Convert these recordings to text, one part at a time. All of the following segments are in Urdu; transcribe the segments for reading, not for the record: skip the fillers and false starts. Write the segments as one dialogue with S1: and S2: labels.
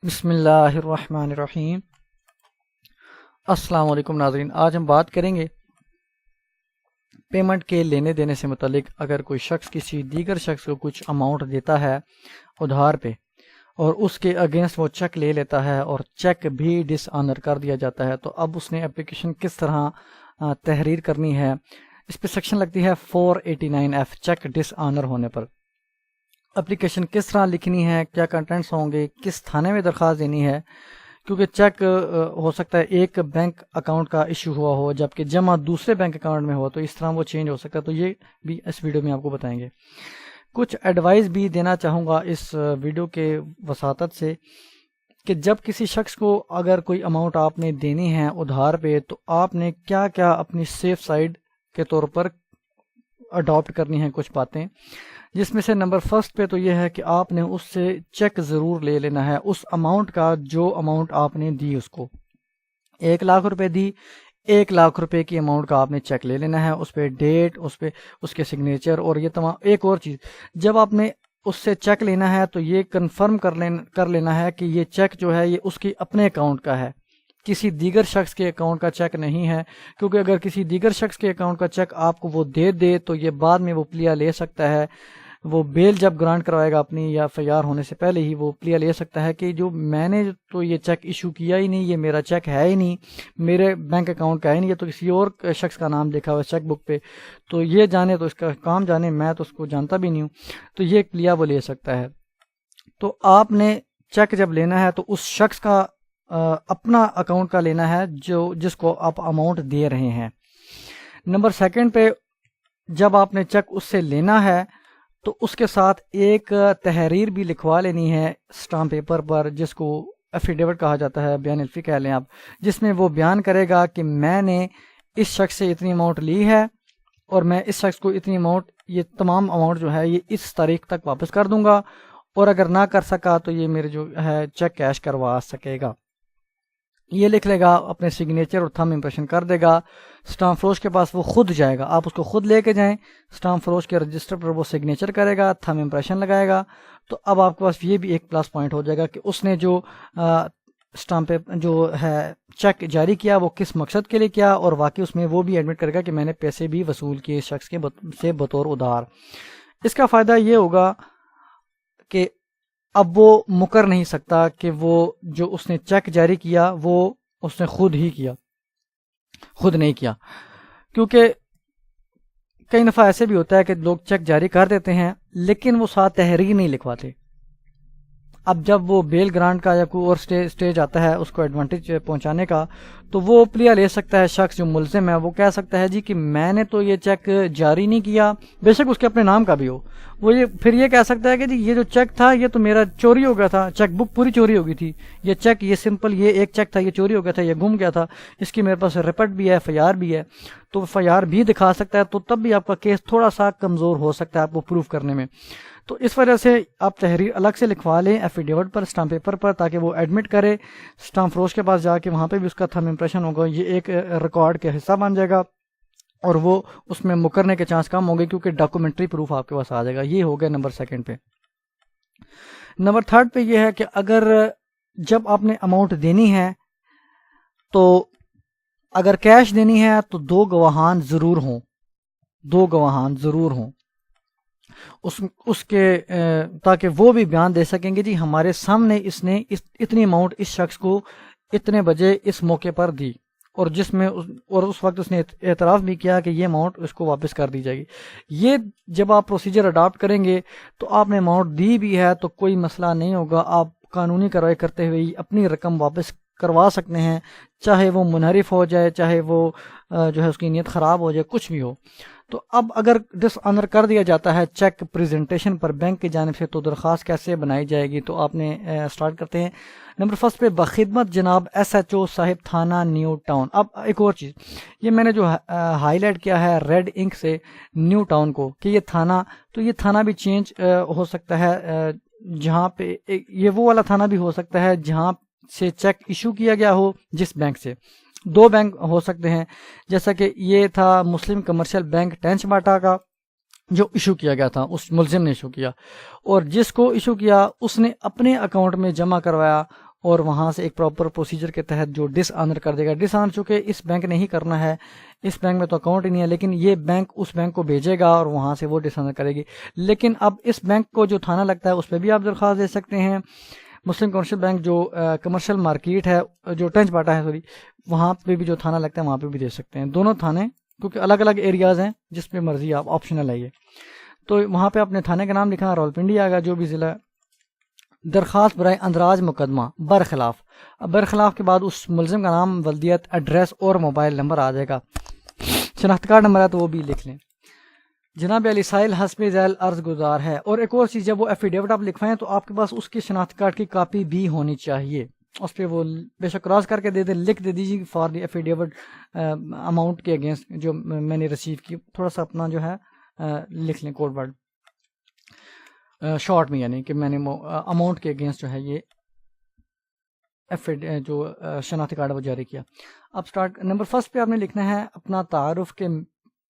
S1: بسم اللہ الرحمن الرحیم۔ السلام علیکم ناظرین، آج ہم بات کریں گے پیمنٹ کے لینے دینے سے متعلق۔ اگر کوئی شخص کسی دیگر شخص کو کچھ اماؤنٹ دیتا ہے ادھار پہ اور اس کے اگینسٹ وہ چیک لے لیتا ہے اور چیک بھی ڈس آنر کر دیا جاتا ہے، تو اب اس نے اپلیکیشن کس طرح تحریر کرنی ہے۔ اس پہ سیکشن لگتی ہے 489F، چیک ڈس آنر ہونے پر اپلیکیشن کس طرح لکھنی ہے، کیا کنٹینٹس ہوں گے، کس تھانے میں درخواست دینی ہے، کیونکہ چیک ہو سکتا ہے ایک بینک اکاؤنٹ کا ایشو ہوا ہو جبکہ جمع دوسرے بینک اکاؤنٹ میں ہو، تو اس طرح وہ چینج ہو سکتا ہے۔ تو یہ بھی اس ویڈیو میں آپ کو بتائیں گے۔ کچھ ایڈوائز بھی دینا چاہوں گا اس ویڈیو کے وساطت سے کہ جب کسی شخص کو اگر کوئی اماؤنٹ آپ نے دینی ہے ادھار پہ، تو آپ نے کیا کیا اپنی سیف سائڈ کے طور پر اڈاپٹ کرنی ہے کچھ باتیں، جس میں سے نمبر فرسٹ پہ تو یہ ہے کہ آپ نے اس سے چیک ضرور لے لینا ہے اس اماؤنٹ کا جو اماؤنٹ آپ نے دی۔ اس کو 1,00,000 روپے دی، 1,00,000 روپے کی اماؤنٹ کا آپ نے چیک لے لینا ہے، اس پہ ڈیٹ، اس پہ اس کے سگنیچر اور یہ تمام۔ ایک اور چیز، جب آپ نے اس سے چیک لینا ہے تو یہ کنفرم کر لینا ہے کہ یہ چیک جو ہے یہ اس کی اپنے اکاؤنٹ کا ہے، کسی دیگر شخص کے اکاؤنٹ کا چیک نہیں ہے، کیونکہ اگر کسی دیگر شخص کے اکاؤنٹ کا چیک آپ کو وہ دے تو یہ بعد میں وہ پلیا لے سکتا ہے۔ وہ بیل جب گرانٹ کروائے گا اپنی یا FIR ہونے سے پہلے ہی وہ پلیا لے سکتا ہے کہ جو میں نے تو یہ چیک ایشو کیا ہی نہیں، یہ میرا چیک ہے ہی نہیں، میرے بینک اکاؤنٹ کا ہے نہیں، یہ تو کسی اور شخص کا نام دیکھا ہوا چیک بک پہ، تو یہ جانے تو اس کا کام جانے، میں تو اس کو جانتا بھی نہیں ہوں، تو یہ پلیا وہ لے سکتا ہے۔ تو آپ نے چیک جب لینا ہے تو اس شخص کا اپنا اکاؤنٹ کا لینا ہے جس کو آپ اماؤنٹ دے رہے ہیں۔ نمبر سیکنڈ پہ جب آپ نے چیک اس سے لینا ہے تو اس کے ساتھ ایک تحریر بھی لکھوا لینی ہے اسٹامپ پیپر پر، جس کو ایفیڈیوٹ کہا جاتا ہے، بیان الفی کہہ لیں آپ، جس میں وہ بیان کرے گا کہ میں نے اس شخص سے اتنی اماؤنٹ لی ہے اور میں اس شخص کو اتنی اماؤنٹ، یہ تمام اماؤنٹ جو ہے یہ اس تاریخ تک واپس کر دوں گا، اور اگر نہ کر سکا تو یہ میرے جو ہے چیک کیش کروا سکے گا۔ یہ لکھ لے گا، اپنے سگنیچر اور تھم امپریشن کر دے گا، اسٹامپ فروش کے پاس وہ خود جائے گا، آپ اس کو خود لے کے جائیں، اسٹامپ فروش کے رجسٹر پر وہ سگنیچر کرے گا، تھم امپریشن لگائے گا، تو اب آپ کے پاس یہ بھی ایک پلس پوائنٹ ہو جائے گا کہ اس نے جو اسٹامپ جو ہے چیک جاری کیا وہ کس مقصد کے لیے کیا، اور واقعی اس میں وہ بھی ایڈمٹ کرے گا کہ میں نے پیسے بھی وصول کیے اس شخص کے سے بطور ادھار۔ اس کا فائدہ یہ ہوگا کہ اب وہ مکر نہیں سکتا کہ وہ جو اس نے چیک جاری کیا وہ اس نے خود ہی کیا، خود نہیں کیا، کیونکہ کئی دفعہ ایسے بھی ہوتا ہے کہ لوگ چیک جاری کر دیتے ہیں لیکن وہ ساتھ تحریر نہیں لکھواتے۔ اب جب وہ بیل گرانٹ کا یا کوئی اور سٹیج آتا ہے اس کو ایڈوانٹیج پہنچانے کا، تو وہ پلیا لے سکتا ہے، شخص جو ملزم ہے وہ کہہ سکتا ہے جی کہ میں نے تو یہ چیک جاری نہیں کیا، بے شک اس کے اپنے نام کا بھی ہو، وہ پھر یہ کہہ سکتا ہے کہ جی یہ جو چیک تھا یہ تو میرا چوری ہو گیا تھا، چیک بک پوری چوری ہو گئی تھی، یہ چیک، یہ سمپل یہ ایک چیک تھا، یہ چوری ہو گیا تھا، یہ گم گیا تھا، اس کی میرے پاس رپٹ بھی ہے، FIR بھی ہے، تو FIR بھی دکھا سکتا ہے، تو تب بھی آپ کا کیس تھوڑا سا کمزور ہو سکتا ہے آپ کو پروف کرنے میں۔ تو اس وجہ سے آپ تحریر الگ سے لکھوا لیں ایفیڈیوٹ پر، اسٹامپ پیپر پر، تاکہ وہ ایڈمٹ کرے، اسٹامپ فروش کے پاس جا کے وہاں پہ بھی اس کا تھم امپریشن ہوگا، یہ ایک ریکارڈ کا حصہ بن جائے گا اور وہ اس میں مکرنے کے چانس کم ہوں گے کیونکہ ڈاکومنٹری پروف آپ کے پاس آ جائے گا۔ یہ ہو گیا نمبر سیکنڈ پہ۔ نمبر تھرڈ پہ یہ ہے کہ اگر جب آپ نے اماؤنٹ دینی ہے تو اگر کیش دینی ہے تو 2 گواہان ضرور ہوں، 2 گواہان ضرور ہوں اس کے، تاکہ وہ بھی بیان دے سکیں گے جی ہمارے سامنے اس نے اتنی اماؤنٹ اس شخص کو اتنے بجے اس موقع پر دی، اور جس میں اور اس وقت اس نے اعتراف بھی کیا کہ یہ اماؤنٹ اس کو واپس کر دی جائے گی۔ یہ جب آپ پروسیجر اڈاپٹ کریں گے تو آپ نے اماؤنٹ دی بھی ہے تو کوئی مسئلہ نہیں ہوگا، آپ قانونی کارروائی کرتے ہوئے اپنی رقم واپس کروا سکتے ہیں، چاہے وہ منحرف ہو جائے، چاہے وہ جو ہے اس کی نیت خراب ہو جائے، کچھ بھی ہو۔ تو اب اگر ڈس آنر کر دیا جاتا ہے چیک پریزنٹیشن پر بینک کی جانب سے، تو درخواست کیسے بنائی جائے گی؟ تو آپ نے سٹارٹ کرتے ہیں نمبر فرسٹ پہ، بخدمت جناب SHO صاحب تھانہ نیو ٹاؤن۔ اب ایک اور چیز، یہ میں نے جو ہائی لائٹ کیا ہے ریڈ انک سے نیو ٹاؤن کو کہ یہ تھانہ، تو یہ تھانہ بھی چینج ہو سکتا ہے، جہاں پہ یہ وہ والا تھانہ بھی ہو سکتا ہے جہاں سے چیک ایشو کیا گیا ہو، جس بینک سے 2 بینک ہو سکتے ہیں، جیسا کہ یہ تھا مسلم کمرشل بینک ٹینچ باٹا کا جو ایشو کیا گیا تھا، اس ملزم نے ایشو کیا، اور جس کو ایشو کیا اس نے اپنے اکاؤنٹ میں جمع کروایا اور وہاں سے ایک پراپر پروسیجر کے تحت جو ڈس آنر کر دے گا. ڈس آنر چونکہ اس بینک نے ہی کرنا ہے, اس بینک میں تو اکاؤنٹ ہی نہیں ہے, لیکن یہ بینک اس بینک کو بھیجے گا اور وہاں سے وہ ڈس آنر کرے گی. لیکن اب اس بینک کو جو تھانہ لگتا ہے اس پہ بھی آپ درخواست دے سکتے ہیں. مسلم کمرشل بینک جو کمرشل مارکیٹ ہے, جو ٹنچ باٹا ہے وہاں پہ بھی جو تھانہ لگتا ہے وہاں پہ بھی دے سکتے ہیں. دونوں تھانے کیونکہ الگ الگ ایریاز ہیں, جس پہ مرضی آپ آپشنل ہے یہ. تو وہاں پہ اپنے تھانے کا نام لکھنا, راولپنڈی آئے گا جو بھی ضلع. درخواست برائے اندراج مقدمہ برخلاف. اب برخلاف کے بعد اس ملزم کا نام, ولدیت, ایڈریس اور موبائل نمبر آ جائے گا. شناخت کارڈ نمبر ہے تو وہ بھی لکھ لیں. جناب علی سائل حسب ذیل عرض گزار ہے. اور ایک اور چیز, جب وہ ایفیڈیوٹ آپ لکھوائیں تو آپ کے پاس اس کی شناخت کارڈ کی کاپی بھی ہونی چاہیے. اس پہ وہ بے شک کراس کر کے دے دیں, لکھ دے دیجیے فار دی ایفیڈیوٹ اماؤنٹ کے اگینسٹ جو میں نے ریسیو کی. تھوڑا سا اپنا جو ہے لکھ لیں کوڈ ورڈ شارٹ میں, یعنی کہ میں نے اماؤنٹ کے اگینسٹ جو ہے یہ جو شناختی کارڈ وہ جاری کیا. اب سٹارٹ نمبر فرسٹ پہ آپ نے لکھنا ہے اپنا تعارف کے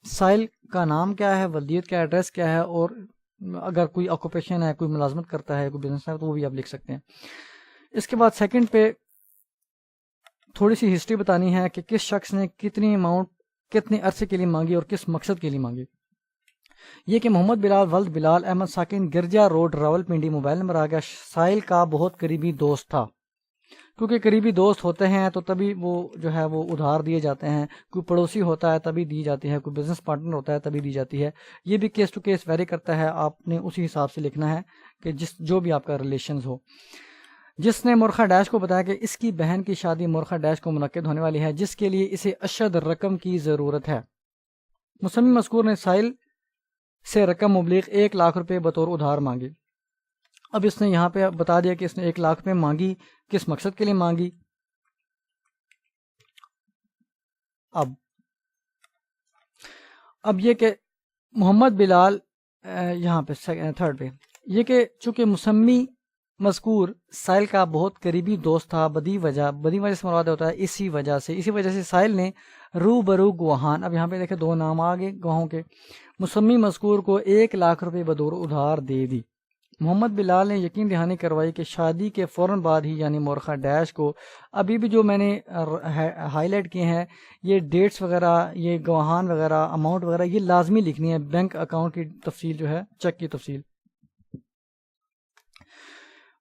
S1: سائل کا نام کیا ہے, ولدیت کیا, ایڈریس کیا ہے, اور اگر کوئی آکوپیشن ہے, کوئی ملازمت کرتا ہے, کوئی بزنس ہے تو وہ بھی آپ لکھ سکتے ہیں. اس کے بعد سیکنڈ پہ تھوڑی سی ہسٹری بتانی ہے کہ کس شخص نے کتنی اماؤنٹ کتنے عرصے کے لیے مانگی اور کس مقصد کے لیے مانگی. یہ کہ محمد بلال ولد بلال احمد ساکن گرجا روڈ راولپنڈی. موبائل نمبر آ گیا. سائل کا بہت قریبی دوست تھا. کیونکہ قریبی دوست ہوتے ہیں تو تبھی وہ جو ہے وہ ادھار دیے جاتے ہیں. کوئی پڑوسی ہوتا ہے تبھی دی جاتی ہے, کوئی بزنس پارٹنر ہوتا ہے تبھی دی جاتی ہے. یہ بھی کیس ٹو کیس ویری کرتا ہے, آپ نے اسی حساب سے لکھنا ہے کہ جو بھی آپ کا ریلیشنز ہو. جس نے مرخا ڈیش کو بتایا کہ اس کی بہن کی شادی مرخا ڈیش کو منعقد ہونے والی ہے, جس کے لیے اسے اشد رقم کی ضرورت ہے. مسمی مذکور نے سائل سے رقم مبلغ 1 لاکھ روپے بطور ادھار مانگی. اب اس نے یہاں پہ بتا دیا کہ اس نے 1 لاکھ روپے مانگی, کس مقصد کے لیے مانگی. اب یہ کہ محمد بلال یہاں پہ تھرڈ پہ یہ کہ چونکہ مسمی مذکور سائل کا بہت قریبی دوست تھا, بدی وجہ سے مراد ہوتا ہے اسی وجہ سے سائل نے روبرو گواہان. اب یہاں پہ دیکھیں 2 نام آگے گواہوں کے. مسمی مذکور کو 1 لاکھ روپے بدور ادھار دے دی. محمد بلال نے یقین دہانی کروائی کہ شادی کے فوراً بعد ہی, یعنی مرخا ڈیش کو, ابھی بھی جو میں نے ہائی لائٹ کیے ہیں یہ ڈیٹس وغیرہ, یہ گواہان وغیرہ, اماؤنٹ وغیرہ, یہ لازمی لکھنی ہے. بینک اکاؤنٹ کی تفصیل جو ہے, چیک کی تفصیل.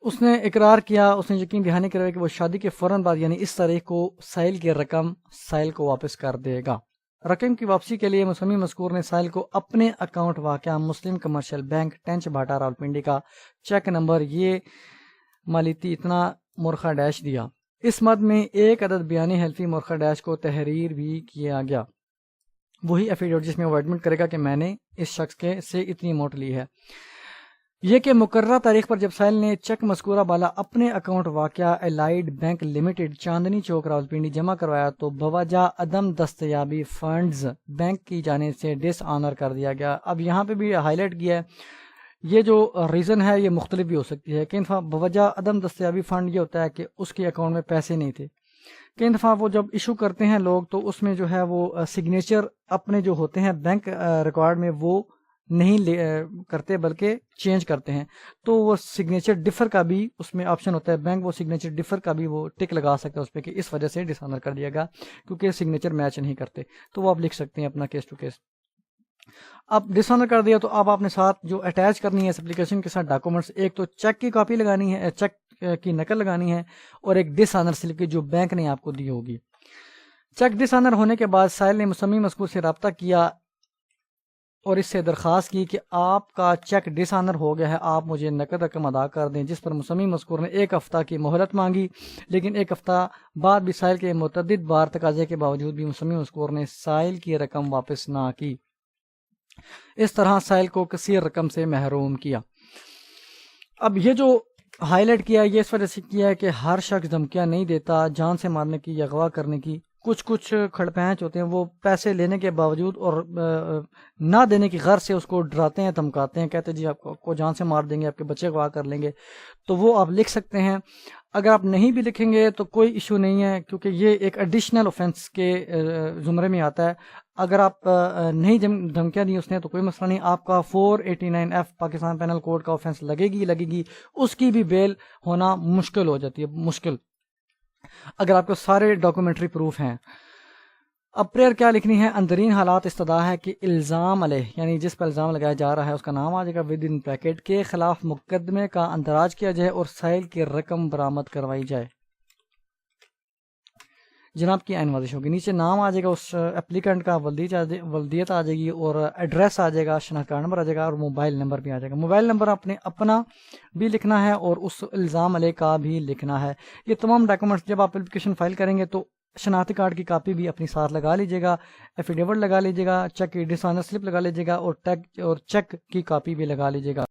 S1: اس نے اقرار کیا, اس نے یقین دہانی کروائی کہ وہ شادی کے فوراً بعد یعنی اس تاریخ کو سائل کی رقم سائل کو واپس کر دے گا. رقم کی واپسی کے لیے مسمی مذکور نے سائل کو اپنے اکاؤنٹ واقعہ مسلم کمرشل بینک ٹنچ بھاٹا راولپنڈی کا چیک نمبر یہ مالیتی اتنا مرخا ڈیش دیا. اس مد میں 1 عدد بیانی حلفی مرخا ڈیش کو تحریر بھی کیا گیا. وہی ایفیڈیوٹ جس میں وہ ایڈمٹ کرے گا کہ میں نے اس شخص کے سے اتنی اماؤنٹ لی ہے. یہ کہ مقررہ تاریخ پر جب سائل نے چیک مذکورہ بالا اپنے اکاؤنٹ واقعہ allied bank limited Chandni Chowk Rawalpindi جمع کروایا تو بوجہ عدم دستیابی فنڈز بینک کی جانب سے ڈس آنر کر دیا گیا. اب یہاں پہ بھی ہائی لائٹ کیا ہے, یہ جو ریزن ہے یہ مختلف بھی ہو سکتی ہے. کئی دفعہ بوجہ عدم دستیابی فنڈ یہ ہوتا ہے کہ اس کے اکاؤنٹ میں پیسے نہیں تھے. کئی دفعہ وہ جب ایشو کرتے ہیں لوگ تو اس میں جو ہے وہ سگنیچر اپنے جو ہوتے ہیں بینک ریکارڈ میں وہ نہیں کرتے بلکہ چینج کرتے ہیں, تو وہ سگنیچر ڈفر کا بھی اس میں آپشن ہوتا ہے. بینک وہ سگنیچر ڈفر کا بھی وہ ٹک لگا سکتا ہے اس پہ کہ اس وجہ سے ڈس آنر کر دیا گا کیونکہ سگنیچر میچ نہیں کرتے, تو وہ آپ لکھ سکتے ہیں اپنا کیس ٹو کیس. اب ڈس آنر کر دیا تو اب آپ نے ساتھ جو اٹیچ کرنی ہے اس اپلیکیشن کے ساتھ ڈاکومنٹس, ایک تو چیک کی کاپی لگانی ہے, چیک کی نقل لگانی ہے, اور ایک ڈس آنر سلپ کی جو بینک نے آپ کو دی ہوگی. چیک ڈس آنر ہونے کے بعد سائل نے مسمی مذکور سے رابطہ کیا اور اس سے درخواست کی کہ آپ کا چیک ڈس آنر ہو گیا ہے, آپ مجھے نقد رقم ادا کر دیں. جس پر مسمی مذکور نے 1 ہفتہ کی مہلت مانگی, لیکن 1 ہفتہ بعد بھی سائل کے متعدد بار تقاضے کے باوجود بھی مسمی مذکور نے سائل کی رقم واپس نہ کی. اس طرح سائل کو کثیر رقم سے محروم کیا. اب یہ جو ہائی لائٹ کیا یہ اس وجہ سے کیا ہے کہ ہر شخص دھمکیاں نہیں دیتا, جان سے مارنے کی یا اغوا کرنے کی کچھ کھڑپینچ ہوتے ہیں وہ پیسے لینے کے باوجود اور نہ دینے کی غرض سے اس کو ڈراتے ہیں، دھمکاتے ہیں، کہتے ہیں جی آپ کو جان سے مار دیں گے، آپ کے بچے کو آ کر لیں گے، تو وہ آپ لکھ سکتے ہیں۔ اگر آپ نہیں بھی لکھیں گے تو کوئی ایشو نہیں ہے، کیونکہ یہ ایک ایڈیشنل اوفینس کے زمرے میں آتا ہے۔ اگر آپ نہیں دھمکیاں دی اس نے تو کوئی مسئلہ نہیں، آپ کا 489F پاکستان پینل کوڈ کا اوفینس لگے گی، اس کی بھی بیل ہونا مشکل ہو جاتی ہے، مشکل، اگر آپ کو سارے ڈاکومنٹری پروف ہیں۔ اب پریئر کیا لکھنی ہے؟ اندرین حالات استدعا ہے کہ الزام علیہ، یعنی جس پر الزام لگایا جا رہا ہے اس کا نام آ جائے گا ود ان بریکٹ، کے خلاف مقدمے کا اندراج کیا جائے اور سائل کی رقم برآمد کروائی جائے۔ جناب کی عین واضح ہوگی، نیچے نام آ جائے گا اس اپلیکنٹ کا، ولدیت آ جائے گی اور ایڈریس آ جائے گا، شناخت کارڈ نمبر آ جائے گا اور موبائل نمبر بھی آ جائے گا۔ موبائل نمبر اپنا بھی لکھنا ہے اور اس الزام علیہ کا بھی لکھنا ہے۔ یہ تمام ڈاکومنٹس جب آپ اپلیکیشن فائل کریں گے تو شناختی کارڈ کی کاپی بھی اپنی ساتھ لگا لیجیے گا، ایفیڈیوٹ لگا لیجیے گا، چیک کی ڈس آنر سلپ لگا لیجیے گا اور چیک کی کاپی بھی لگا لیجیے گا۔